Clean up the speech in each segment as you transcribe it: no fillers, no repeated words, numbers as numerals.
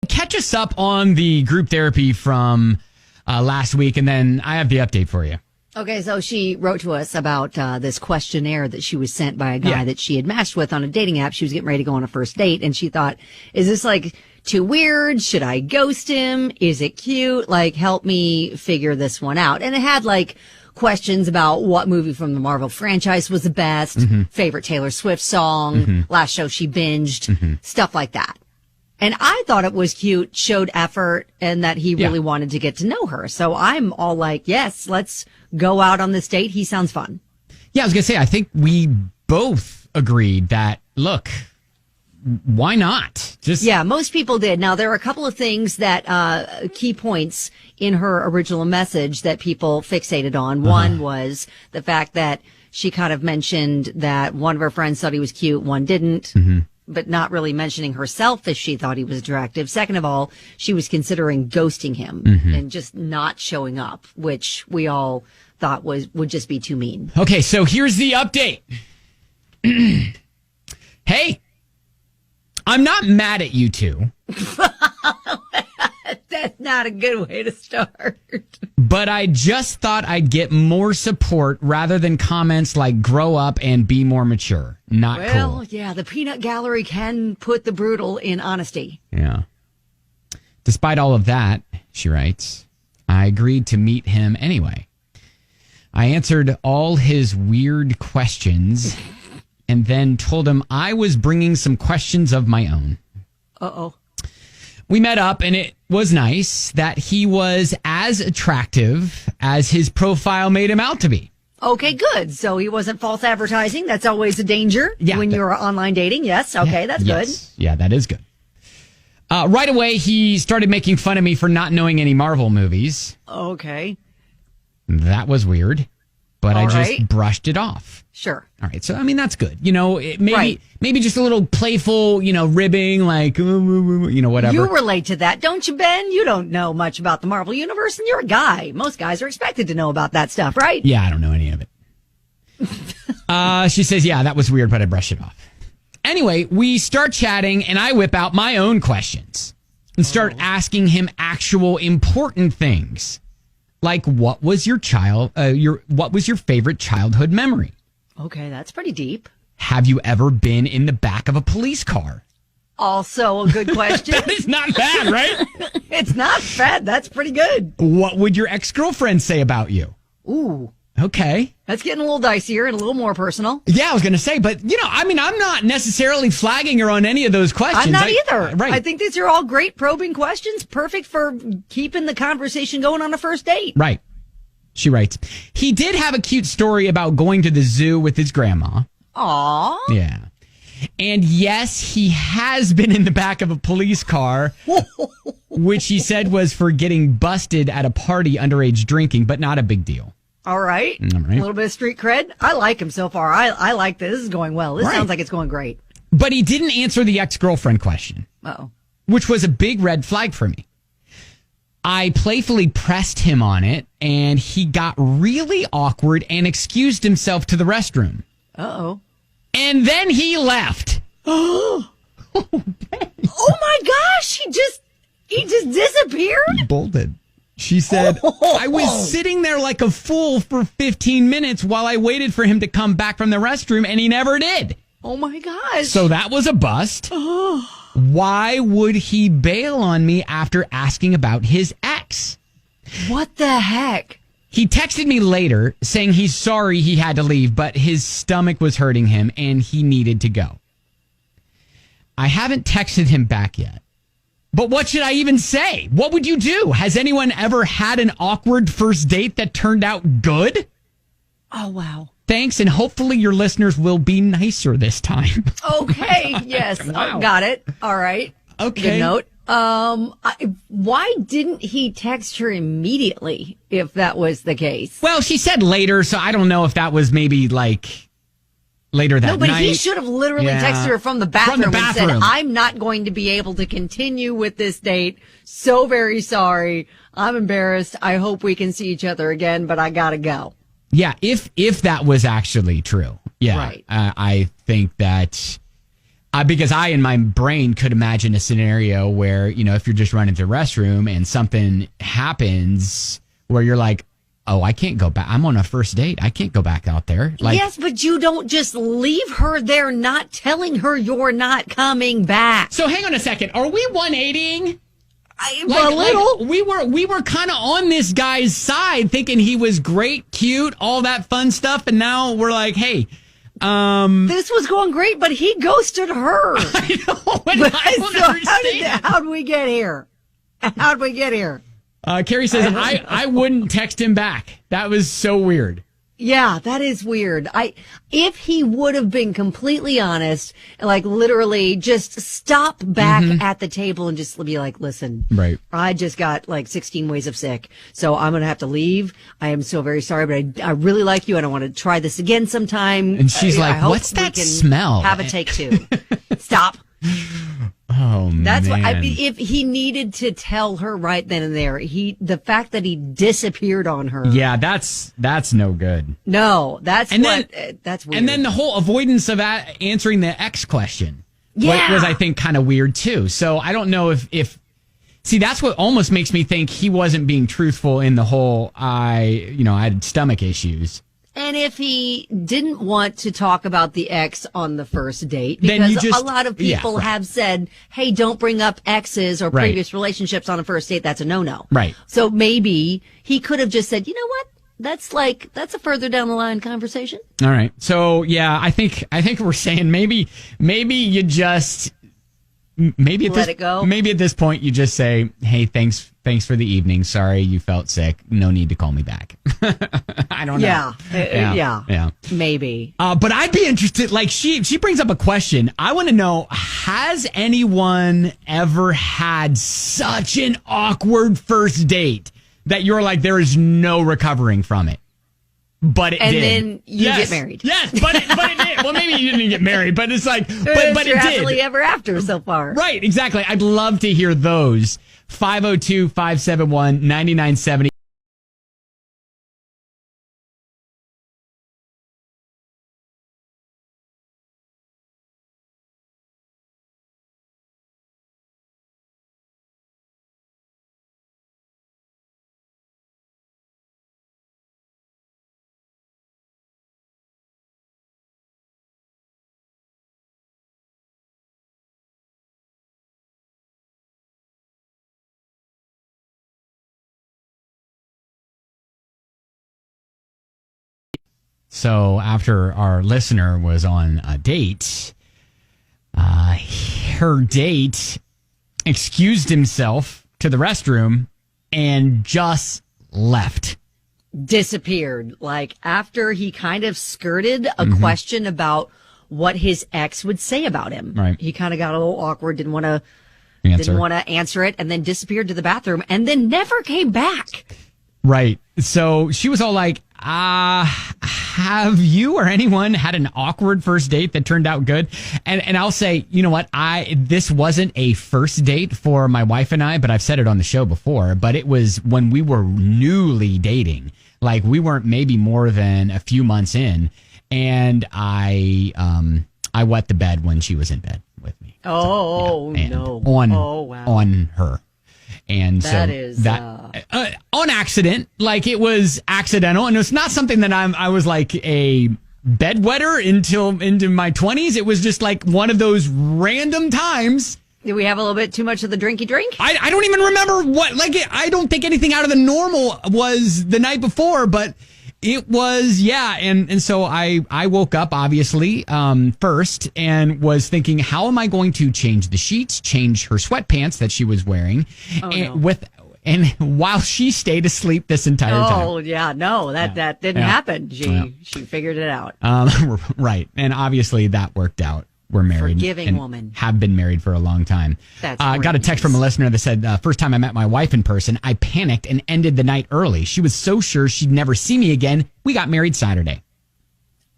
Catch us up on the group therapy from last week, and then I have the update for you. Okay, so she wrote to us about this questionnaire that she was sent by a guy that she had matched with on a dating app. She was getting ready to go on a first date, and she thought, is this like too weird? Should I ghost him? Is it cute? Like, help me figure this one out. And it had like questions about what movie from the Marvel franchise was the best, favorite Taylor Swift song, last show she binged, stuff like that. And I thought it was cute, showed effort, and that he really wanted to get to know her. So I'm all like, yes, let's go out on this date. He sounds fun. Yeah, I was going to say, I think we both agreed that, look, why not? Most people did. Now, there are a couple of things that, key points in her original message that people fixated on. One was the fact that she kind of mentioned that one of her friends thought he was cute, one didn't. But not really mentioning herself if she thought he was attractive. Second of all, she was considering ghosting him and just not showing up, which we all thought would just be too mean. Okay, so here's the update. Hey, I'm not mad at you two. That's not a good way to start. But I just thought I'd get more support rather than comments like grow up and be more mature. Not cool. Well, yeah, the peanut gallery can put the brutal in honesty. Yeah. Despite all of that, she writes, I agreed to meet him anyway. I answered all his weird questions and then told him I was bringing some questions of my own. Uh-oh. We met up, and it was nice that he was as attractive as his profile made him out to be. Okay, good. So he wasn't false advertising. That's always a danger when you're online dating. Yes. Okay, that's good. Yeah, that is good. Right away, he started making fun of me for not knowing any Marvel movies. Okay. That was weird, but I just brushed it off. Sure. All right. So, I mean, that's good. You know, maybe just a little playful, ribbing, like, whatever. You relate to that, don't you, Ben? You don't know much about the Marvel Universe, and you're a guy. Most guys are expected to know about that stuff, right? Yeah, I don't know any of it. She says, yeah, that was weird, but I brushed it off. Anyway, we start chatting, and I whip out my own questions and start asking him actual important things. Like, what was your favorite childhood memory? Okay, that's pretty deep. Have you ever been in the back of a police car? Also a good question. That is not bad, right? It's not bad. That's pretty good. What would your ex-girlfriend say about you? Ooh. Okay. That's getting a little dicier and a little more personal. Yeah, I was going to say, but, I'm not necessarily flagging her on any of those questions. I'm not either. Right. I think these are all great probing questions, perfect for keeping the conversation going on a first date. Right. She writes, he did have a cute story about going to the zoo with his grandma. Aww. Yeah. And yes, he has been in the back of a police car, which he said was for getting busted at a party underage drinking, but not a big deal. All right. A little bit of street cred. I like him so far. I like this. This is going well. This sounds like it's going great. But he didn't answer the ex-girlfriend question. Uh-oh. Which was a big red flag for me. I playfully pressed him on it, and he got really awkward and excused himself to the restroom. Uh-oh. And then he left. Oh my gosh, he just disappeared? He bolted. She said, I was sitting there like a fool for 15 minutes while I waited for him to come back from the restroom, and he never did. Oh my gosh. So that was a bust. Why would he bail on me after asking about his ex? What the heck? He texted me later saying he's sorry he had to leave, but his stomach was hurting him and he needed to go. I haven't texted him back yet. But what should I even say? What would you do? Has anyone ever had an awkward first date that turned out good? Oh, wow. Thanks, and hopefully your listeners will be nicer this time. Okay, yes. Wow. Got it. All right. Okay. Good note. Why didn't he text her immediately if that was the case? Well, she said later, so I don't know if that was maybe like later that night. No, but he should have literally texted her from the bathroom and said, bathroom. I'm not going to be able to continue with this date. So very sorry. I'm embarrassed. I hope we can see each other again, but I gotta go. Yeah, if that was actually true. Yeah. Right. I think that Because I, in my brain, could imagine a scenario where, if you're just running to the restroom and something happens where you're like, oh, I can't go back. I'm on a first date. I can't go back out there. Yes, but you don't just leave her there not telling her you're not coming back. So hang on a second. Are we 180ing? A little. We were kind of on this guy's side thinking he was great, cute, all that fun stuff. And now we're like, hey, this was going great, but he ghosted her. I know. And I don't understand. How'd we get here? How'd we get here? Carrie says, I wouldn't text him back. That was so weird. Yeah, that is weird. If he would have been completely honest, like literally just stop back at the table and just be like, listen, right. I just got like 16 ways of sick, so I'm going to have to leave. I am so very sorry, but I really like you and I want to try this again sometime. And she's like, what's that smell? Have a take two. Stop. Oh, That's man. what if he needed to tell her right then and there, the fact that he disappeared on her. Yeah, that's no good. No, that's weird. And then the whole avoidance of answering the ex question was I think kind of weird too. So I don't know if see, that's what almost makes me think he wasn't being truthful in the whole I had stomach issues. And if he didn't want to talk about the ex on the first date, because a lot of people have said, hey, don't bring up exes or previous relationships on a first date. That's a no-no. Right. So maybe he could have just said, you know what? That's a further down the line conversation. All right. So, yeah, I think we're saying maybe you just... Let it go. Maybe at this point you just say, "Hey, thanks for the evening. Sorry you felt sick. No need to call me back." I don't know. Yeah. Maybe. But I'd be interested. Like she brings up a question. I want to know: has anyone ever had such an awkward first date that you're like, there is no recovering from it? But it did. And then you get married. Yes, but it did. Well, maybe you didn't get married, but it's like, but it did. Happily ever after so far. Right, exactly. I'd love to hear those. 502-571-9970. So after our listener was on a date, her date excused himself to the restroom and just left. Disappeared. Like after he kind of skirted a question about what his ex would say about him. Right. He kind of got a little awkward, didn't want to answer it, and then disappeared to the bathroom and then never came back. Right. So she was all like, have you or anyone had an awkward first date that turned out good? And I'll say, you know what? This wasn't a first date for my wife and I, but I've said it on the show before, but it was when we were newly dating. Like we weren't maybe more than a few months in. And I wet the bed when she was in bed with me. Oh, so, no. On her. And that so is on accident, like it was accidental, and it's not something that I was like a bedwetter into my 20s. It was just like one of those random times. Did we have a little bit too much of the drinky drink? I don't even remember what. Like I don't think anything out of the normal was the night before, but it was, yeah. And so I woke up obviously first and was thinking, how am I going to change the sheets, change her sweatpants that she was wearing, and while she stayed asleep this entire time. Oh yeah, no, that didn't happen. She figured it out. Right, and obviously that worked out. We're married. Forgiving woman. Have been married for a long time. That's got a text from a listener that said, first time I met my wife in person, I panicked and ended the night early. She was so sure she'd never see me again. We got married Saturday.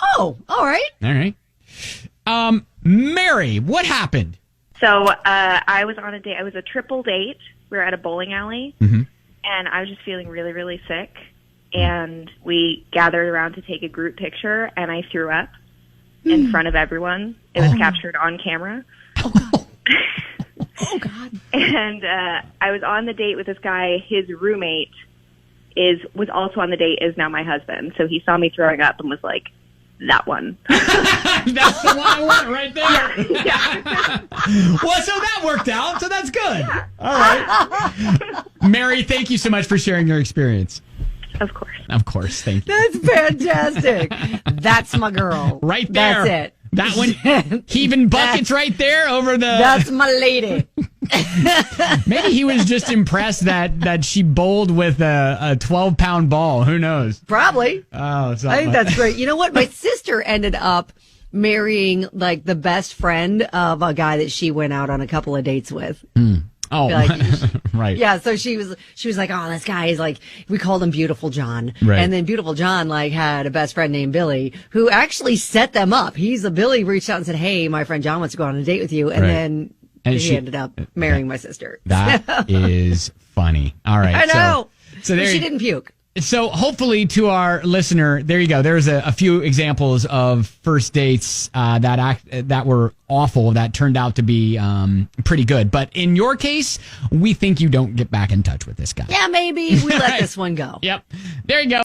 Oh, all right. All right. Mary, what happened? So I was on a date. I was a triple date. We were at a bowling alley, and I was just feeling really, really sick. And we gathered around to take a group picture, and I threw up. in front of everyone. It was captured on camera. Oh, God. Oh, God. And I was on the date with this guy. His roommate was also on the date, is now my husband. So he saw me throwing up and was like, that one. That's the one I want right there. Yeah. Well, so that worked out. So that's good. Yeah. All right. Mary, thank you so much for sharing your experience. Of course. Of course. Thank you. That's fantastic. That's my girl. Right there. That's it. That one, heaving buckets right there over the... That's my lady. Maybe he was just impressed that she bowled with a 12-pound ball. Who knows? Probably. Oh, I think that's great. You know what? My sister ended up marrying like the best friend of a guy that she went out on a couple of dates with. Oh, Like, right. yeah, so she was like, oh, this guy is like, we called him Beautiful John. Right. And then Beautiful John like had a best friend named Billy who actually set them up. Billy reached out and said, hey, my friend John wants to go on a date with you. And then he ended up marrying my sister. That is funny. All right. I know. So there she didn't puke. So hopefully to our listener, there you go. There's a few examples of first dates that were awful that turned out to be pretty good. But in your case, we think you don't get back in touch with this guy. Yeah, maybe we let this one go. Yep. There you go.